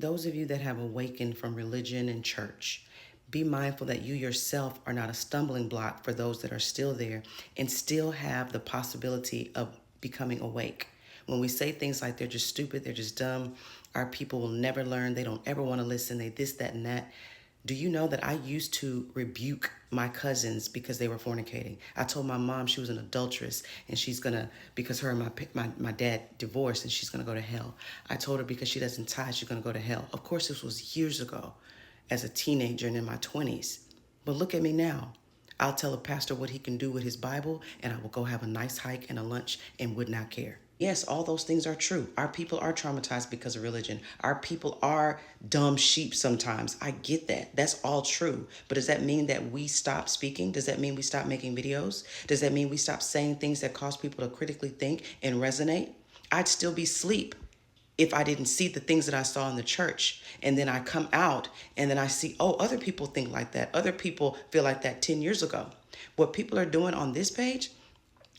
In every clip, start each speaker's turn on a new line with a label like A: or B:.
A: Those of you that have awakened from religion and church, be mindful that you yourself are not a stumbling block for those that are still there and still have the possibility of becoming awake. When we say things like they're just stupid, they're just dumb, our people will never learn, they don't ever want to listen, they this, that, and that. Do you know that I used to rebuke my cousins because they were fornicating? I told my mom she was an adulteress and she's gonna, because her and my dad divorced and she's gonna go to hell. I told her because she doesn't tithe, she's gonna go to hell. Of course, this was years ago as a teenager and in my 20s. But look at me now. I'll tell a pastor what he can do with his Bible, and I will go have a nice hike and a lunch and would not care. Yes, all those things are true. Our people are traumatized because of religion. Our people are dumb sheep sometimes. I get that. That's all true. But does that mean that we stop speaking? Does that mean we stop making videos? Does that mean we stop saying things that cause people to critically think and resonate? I'd still be asleep if I didn't see the things that I saw in the church. And then I come out and then I see, oh, other people think like that. Other people feel like that 10 years ago. What people are doing on this page,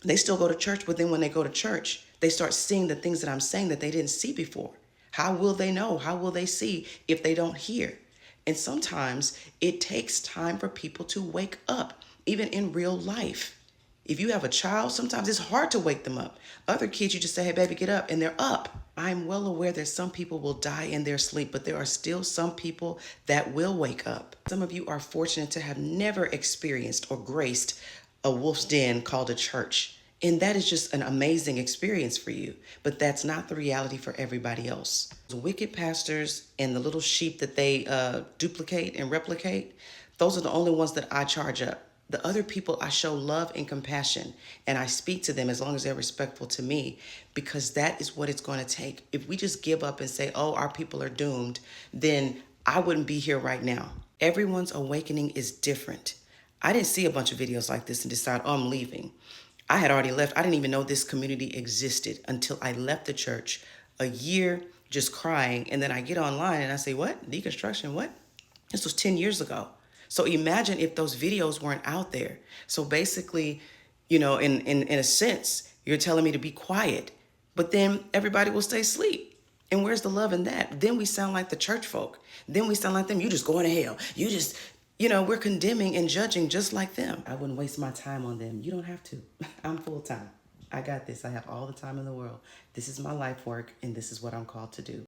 A: they still go to church, but then when they go to church, they start seeing the things that I'm saying that they didn't see before. How will they know? How will they see if they don't hear? And sometimes it takes time for people to wake up, even in real life. If you have a child, sometimes it's hard to wake them up. Other kids, you just say, hey, baby, get up, and they're up. I'm well aware that some people will die in their sleep, but there are still some people that will wake up. Some of you are fortunate to have never experienced or graced a wolf's den called a church. And that is just an amazing experience for you. But that's not the reality for everybody else. The wicked pastors and the little sheep that they duplicate and replicate, those are the only ones that I charge up. The other people, I show love and compassion, and I speak to them as long as they're respectful to me, because that is what it's going to take. If we just give up and say, oh, our people are doomed, then I wouldn't be here right now. Everyone's awakening is different. I didn't see a bunch of videos like this and decide, oh, I'm leaving. I had already left. I didn't even know this community existed until I left the church a year just crying. And then I get online and I say, what? Deconstruction, what? This was 10 years ago. So imagine if those videos weren't out there. So basically, in a sense, you're telling me to be quiet, but then everybody will stay asleep. And where's the love in that? Then we sound like the church folk. Then we sound like them. You just going to hell. You just, we're condemning and judging just like them. I wouldn't waste my time on them. You don't have to. I'm full time. I got this. I have all the time in the world. This is my life work, and this is what I'm called to do.